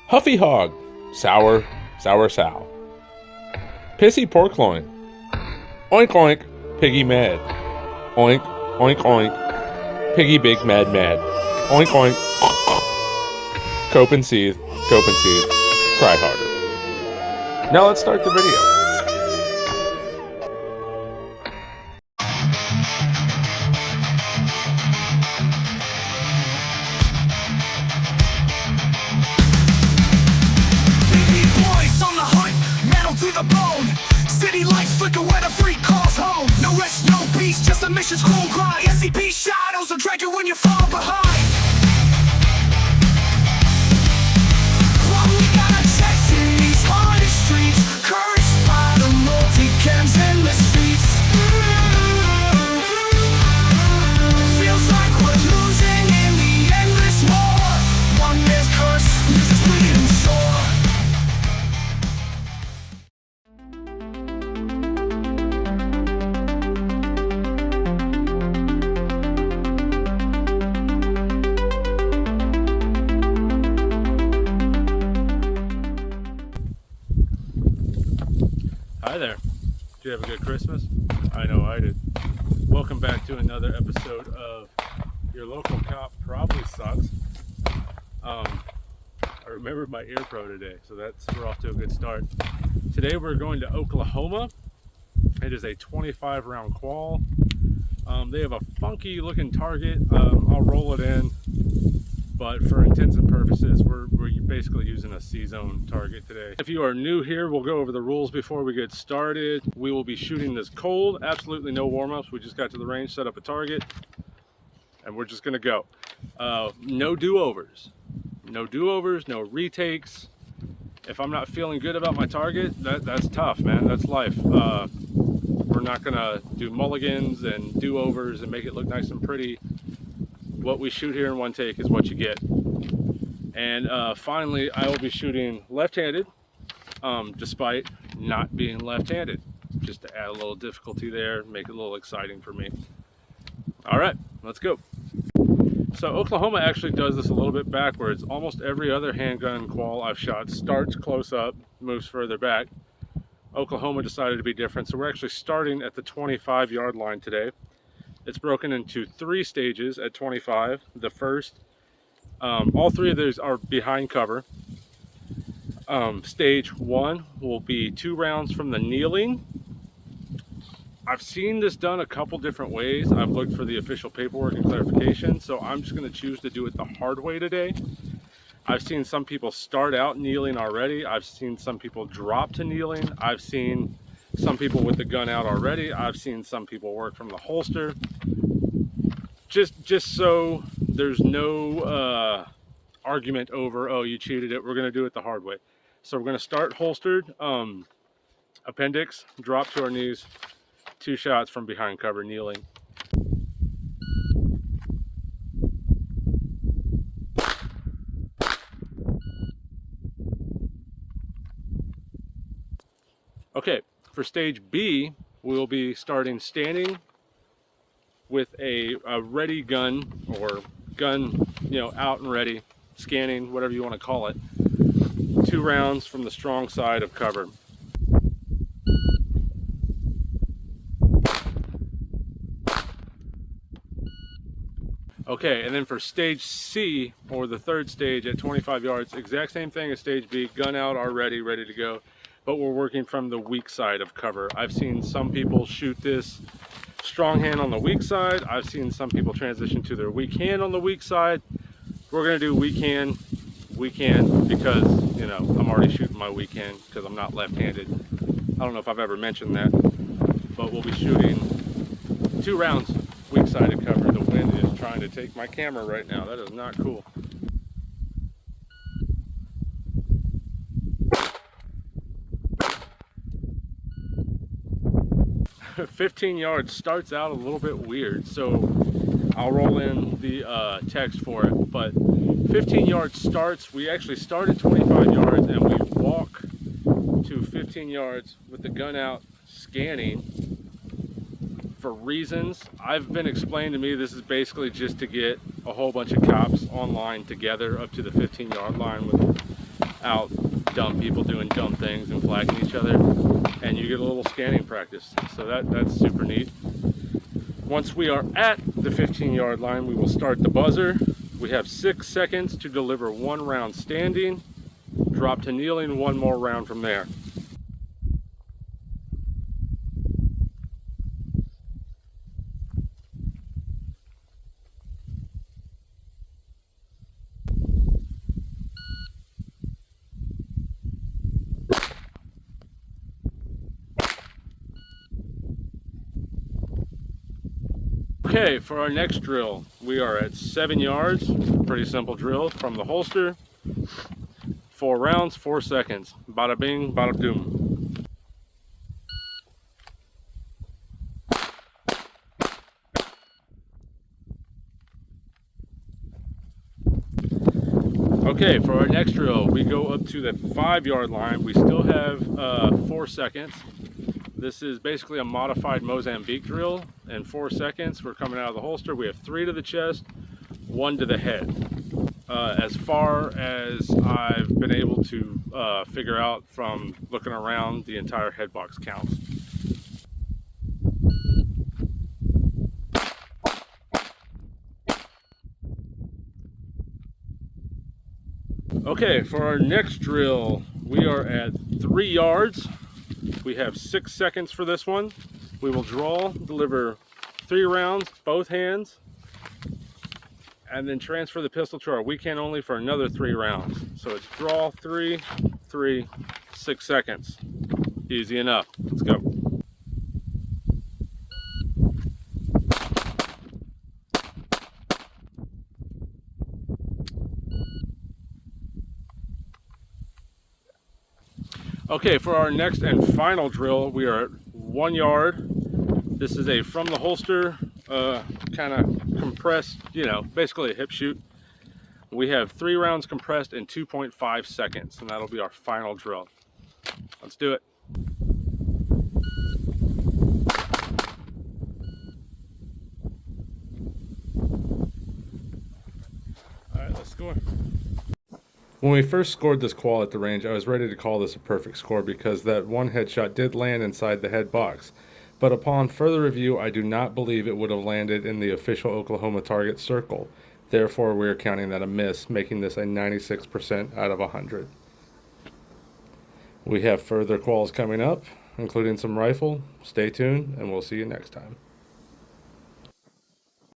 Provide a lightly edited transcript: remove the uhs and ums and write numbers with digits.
Huffy hog, sour, sour sow. Pissy pork loin. Oink oink, piggy mad. Oink, oink oink, piggy big mad mad. Oink oink. Cope and seethe, cry harder. Now let's start the video. The bone. City lights flicker when a freak calls home. No rest, no peace, just a mission's cruel grind. SCP shadows will drag you when you fall behind. While we got our checks in these haunted streets, cursed by the multi-cams and the streets. Feels like we're losing in the endless war. One man's curse leaves us bleeding sore. Hi there. Did you have a good Christmas? I know I did. Welcome back to another episode of Your Local Cop Probably Sucks. I remembered my ear pro today, so we're off to a good start. Today we're going to Oklahoma. It is a 25 round qual. They have a funky looking target. I'll roll it in, but for intents and purposes, we're basically using a C-zone target today. If you are new here, we'll go over the rules before we get started. We will be shooting this cold, absolutely no warm-ups. We just got to the range, set up a target, and we're just gonna go. No do-overs. No do-overs, no retakes. If I'm not feeling good about my target, that's tough, man, that's life. We're not gonna do mulligans and do-overs and make it look nice and pretty. What we shoot here in one take is what you get. And finally, I will be shooting left-handed, despite not being left-handed, just to add a little difficulty there, make it a little exciting for me. All right, let's go. So Oklahoma actually does this a little bit backwards. Almost every other handgun qual I've shot starts close up, moves further back. Oklahoma decided to be different, so we're actually starting at the 25-yard line today. It's broken into 3 stages at 25. The first, all 3 of those are behind cover. Stage 1 will be 2 rounds from the kneeling. I've seen this done a couple different ways. I've looked for the official paperwork and clarification, so I'm just going to choose to do it the hard way today. I've seen some people start out kneeling already. I've seen some people drop to kneeling. I've seen some people with the gun out already. I've seen some people work from the holster. Just so there's no argument over, oh, you cheated it, we're going to do it the hard way. So we're going to start holstered, appendix, drop to our knees, 2 shots from behind cover, kneeling. Okay, for stage B, we'll be starting standing with a ready gun, or gun, out and ready, scanning, whatever you want to call it. 2 rounds from the strong side of cover. Okay, and then for stage C, or the 3rd stage at 25 yards, exact same thing as stage B, gun out already, ready to go, but we're working from the weak side of cover. I've seen some people shoot this strong hand on the weak side. I've seen some people transition to their weak hand on the weak side. We're gonna do weak hand because, I'm already shooting my weak hand because I'm not left-handed. I don't know if I've ever mentioned that, but we'll be shooting 2 rounds weak sided cover. The wind is trying to take my camera right now. That is not cool. "15 yards starts out a little bit weird, so I'll roll in the text for it. But 15 yards starts, we actually start at 25 yards and we walk to 15 yards with the gun out, scanning. For reasons I've been explained to me, this is basically just to get a whole bunch of cops online together up to the 15-yard line with out dumb people doing dumb things and flagging each other, and you get a little scanning practice. So that's super neat. Once we are at the 15-yard line, we will start the buzzer. We have 6 seconds to deliver 1 round standing, drop to kneeling, 1 more round from there. Okay, for our next drill, we are at 7 yards. Pretty simple drill from the holster. 4 rounds, 4 seconds. Bada bing, bada doom. Okay, for our next drill, we go up to the 5-yard line. We still have 4 seconds. This is basically a modified Mozambique drill. In 4 seconds, we're coming out of the holster. We have 3 to the chest, 1 to the head. As far as I've been able to figure out from looking around, the entire head box counts. Okay, for our next drill, we are at 3 yards. We have 6 seconds for this one. We will draw, deliver 3 rounds, both hands, and then transfer the pistol to our weak hand only for another 3 rounds. So it's draw, 3, 3, 6 seconds. Easy enough. Let's go. Okay, for our next and final drill, we are at 1 yard. This is a from the holster, kind of compressed, basically a hip shoot. We have 3 rounds compressed in 2.5 seconds, and that'll be our final drill. Let's do it. All right, let's score. When we first scored this qual at the range, I was ready to call this a perfect score because that one headshot did land inside the head box. But upon further review, I do not believe it would have landed in the official Oklahoma target circle. Therefore, we are counting that a miss, making this a 96% out of 100. We have further quals coming up, including some rifle. Stay tuned, and we'll see you next time.